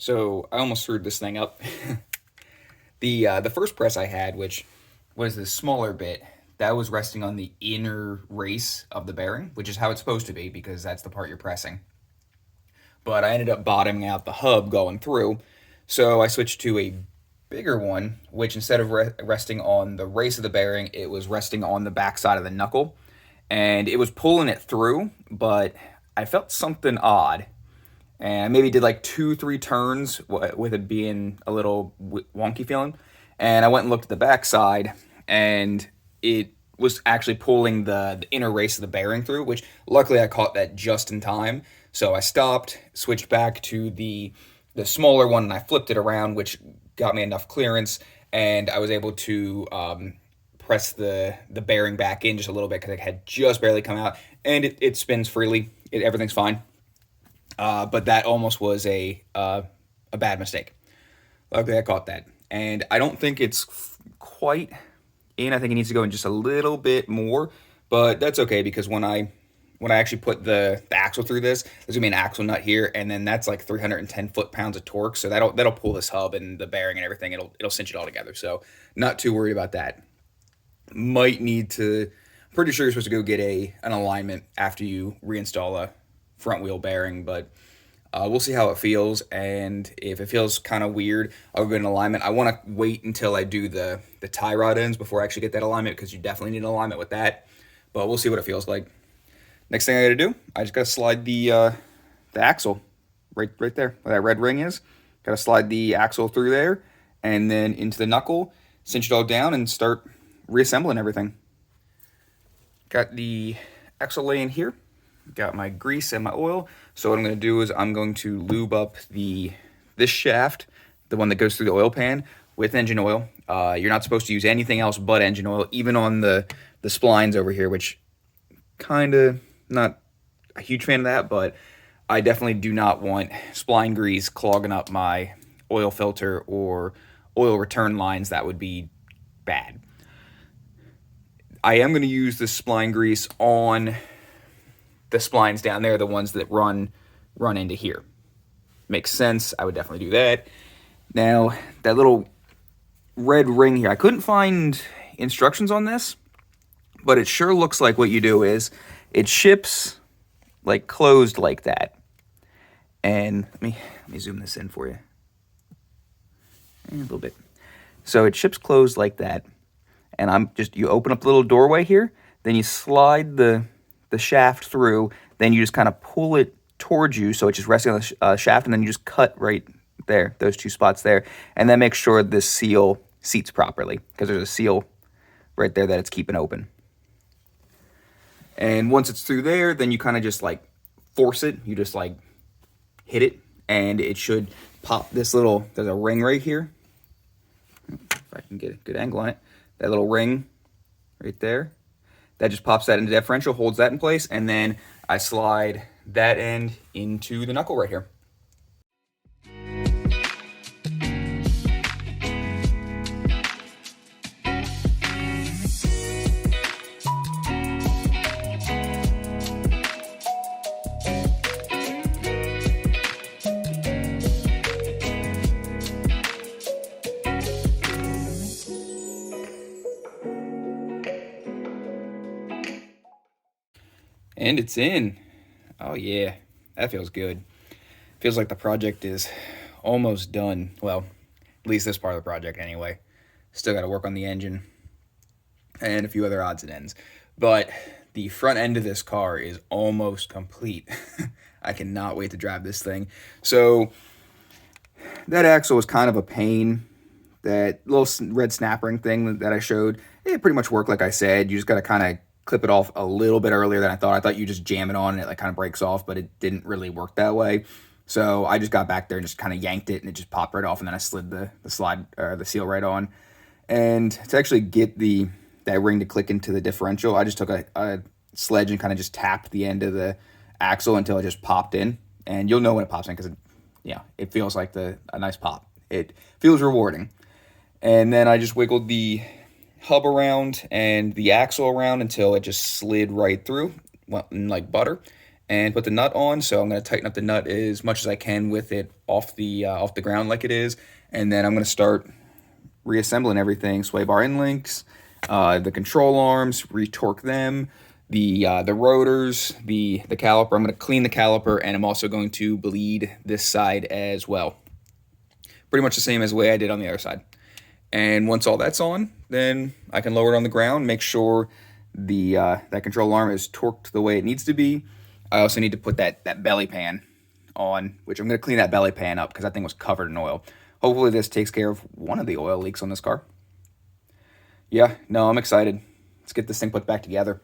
So I almost screwed this thing up. The first press I had, which was the smaller bit, that was resting on the inner race of the bearing, which is how it's supposed to be because that's the part you're pressing. But I ended up bottoming out the hub going through, so I switched to a bigger one, which instead of resting on the race of the bearing, it was resting on the backside of the knuckle, and it was pulling it through, but I felt something odd, and I maybe did like 2, 3 turns with it being a little wonky feeling. And I went and looked at the backside, and it was actually pulling the inner race of the bearing through, which luckily I caught that just in time. So I stopped, switched back to the smaller one, and I flipped it around, which got me enough clearance, and I was able to press the bearing back in just a little bit because it had just barely come out, and it spins freely. Everything's fine. But that almost was a bad mistake. Luckily, I caught that, and I don't think it's quite in. I think it needs to go in just a little bit more, but that's okay because when I actually put the axle through this, there's gonna be an axle nut here, and then that's like 310 foot-pounds of torque, so that'll pull this hub and the bearing and everything. It'll cinch it all together. So not too worried about that. Might need to. Pretty sure you're supposed to go get an alignment after you reinstall a front wheel bearing, but we'll see how it feels. And if it feels kind of weird, I'll go get an alignment. I want to wait until I do the tie rod ends before I actually get that alignment because you definitely need an alignment with that. But we'll see what it feels like. Next thing I got to do, I just got to slide the axle right there where that red ring is. Got to slide the axle through there and then into the knuckle, cinch it all down, and start reassembling everything. Got the axle laying here. Got my grease and my oil. So what I'm going to do is I'm going to lube up this shaft, the one that goes through the oil pan, with engine oil. You're not supposed to use anything else but engine oil, even on the splines over here, which kind of not a huge fan of that, but I definitely do not want spline grease clogging up my oil filter or oil return lines. That would be bad. I am going to use the spline grease on the splines down there, the ones that run into here. Makes sense. I would definitely do that. Now, that little red ring here, I couldn't find instructions on this, but it sure looks like what you do is it ships like closed like that. And let me zoom this in for you. A little bit. So it ships closed like that. And you open up the little doorway here, then you slide the shaft through, then you just kind of pull it towards you so it's just resting on the shaft, and then you just cut right there, those two spots there, and then make sure this seal seats properly because there's a seal right there that it's keeping open. And once it's through there, then you kind of just like force it. You just like hit it, and it should pop this little, there's a ring right here. If I can get a good angle on it. That little ring right there. That just pops that into the differential, holds that in place, and then I slide that end into the knuckle right here. And it's in. Oh yeah, that feels good. Feels like the project is almost done. Well, at least this part of the project anyway. Still got to work on the engine and a few other odds and ends. But the front end of this car is almost complete. I cannot wait to drive this thing. So that axle was kind of a pain. That little red snap ring thing that I showed, it pretty much worked like I said. You just got to kind of clip it off a little bit earlier than I thought. I thought you just jam it on and it like kind of breaks off, but it didn't really work that way. So I just got back there and just kind of yanked it, and it just popped right off, and then I slid the seal right on. And to actually get that ring to click into the differential, I just took a sledge and kind of just tapped the end of the axle until it just popped in. And you'll know when it pops in because it feels like a nice pop. It feels rewarding. And then I just wiggled the hub around and the axle around until it just slid right through like butter. and put the nut on. So I'm going to tighten up the nut as much as I can with it off the ground like it is, and then I'm going to start reassembling everything. Sway bar end links, the control arms, retorque them, the rotors, the caliper. I'm going to clean the caliper, and I'm also going to bleed this side as well. Pretty much the same as the way I did on the other side. And once all that's on, then I can lower it on the ground, make sure the that control arm is torqued the way it needs to be. I also need to put that belly pan on, which I'm going to clean that belly pan up because that thing was covered in oil. Hopefully this takes care of one of the oil leaks on this car. Yeah, no, I'm excited. Let's get this thing put back together.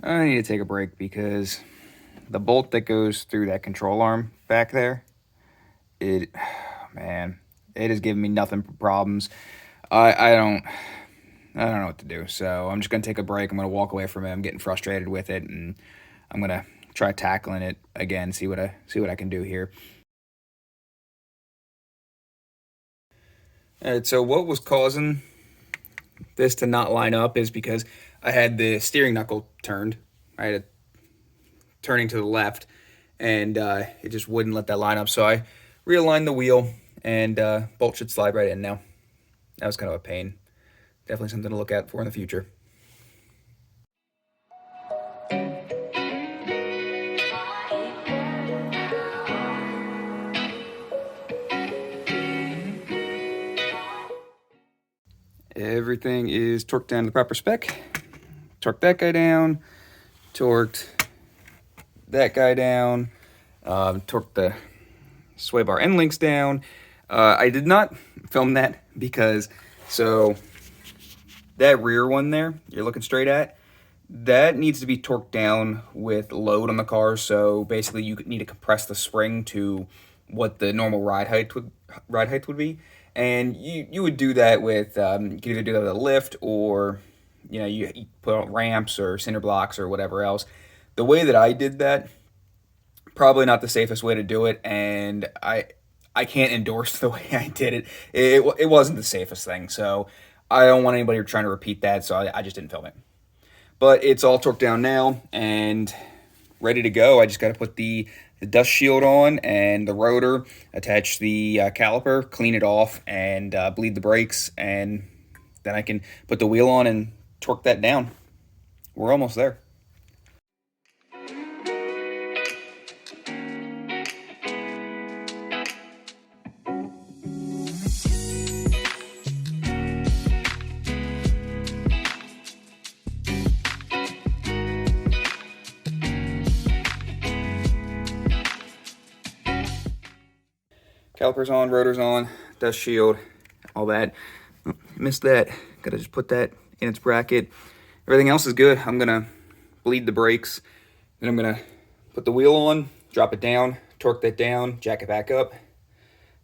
I need to take a break because the bolt that goes through that control arm back there, man, it is giving me nothing but problems. I don't know what to do. So I'm just gonna take a break. I'm gonna walk away from it. I'm getting frustrated with it, and I'm gonna try tackling it again. See what I can do here. All right. So what was causing this to not line up is because I had the steering knuckle turned. I had it turning to the left, and it just wouldn't let that line up. So I realigned the wheel, and bolt should slide right in now. That was kind of a pain. Definitely something to look at for in the future. Everything is torqued down to the proper spec. Torqued that guy down. Torqued that guy down. Torqued the sway bar end links down. I did not film that because, so that rear one there you're looking straight at, that needs to be torqued down with load on the car. So basically you need to compress the spring to what the normal ride height would be. And you would do that with, you could either do that with a lift, or you put on ramps or cinder blocks or whatever else. The way that I did that, probably not the safest way to do it, and I can't endorse the way I did it. It wasn't the safest thing, so I don't want anybody trying to repeat that, so I just didn't film it. But it's all torqued down now and ready to go. I just got to put the dust shield on and the rotor, attach the caliper, clean it off, and bleed the brakes, and then I can put the wheel on and torque that down. We're almost there. Calipers on, rotors on, dust shield, all that. Missed that. Gotta just put that in its bracket. Everything else is good. I'm gonna bleed the brakes. Then I'm gonna put the wheel on, drop it down, torque that down, jack it back up,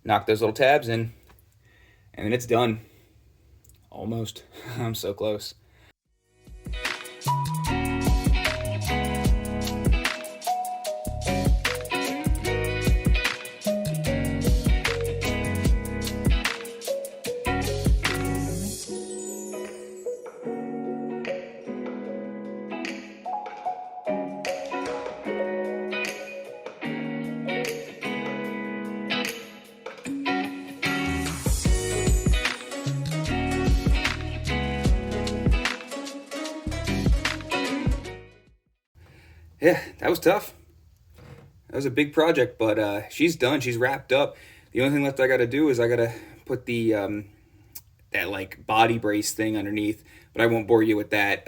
knock those little tabs in, and then it's done. Almost. I'm so close. Yeah, that was tough. That was a big project, but she's done. She's wrapped up. The only thing left I got to do is I got to put the that like body brace thing underneath, but I won't bore you with that.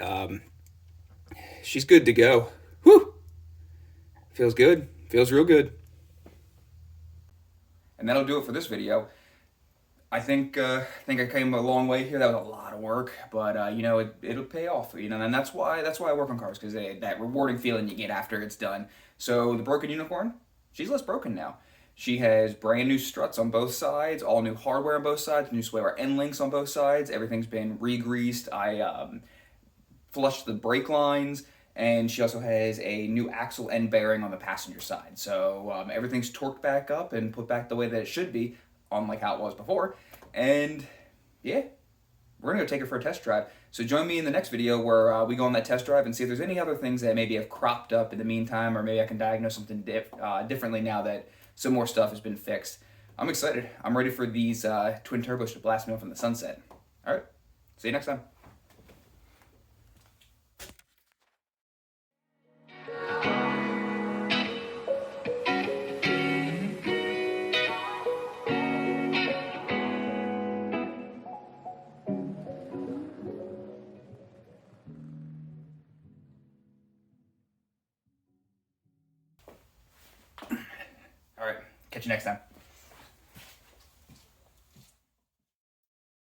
She's good to go. Whew! Feels good. Feels real good. And that'll do it for this video. I think I came a long way here. That was a lot of work, but you know, it'll pay off. You know, and that's why I work on cars, because that rewarding feeling you get after it's done. So the broken unicorn, she's less broken now. She has brand new struts on both sides, all new hardware on both sides, new sway bar end links on both sides. Everything's been re-greased. I flushed the brake lines, and she also has a new axle end bearing on the passenger side. So everything's torqued back up and put back the way that it should be, unlike how it was before. And yeah, we're gonna go take it for a test drive. So join me in the next video where we go on that test drive and see if there's any other things that maybe have cropped up in the meantime, or maybe I can diagnose something differently now that some more stuff has been fixed. I'm excited. I'm ready for these twin turbos to blast me off in the sunset. All right, see you next time. All right, catch you next time.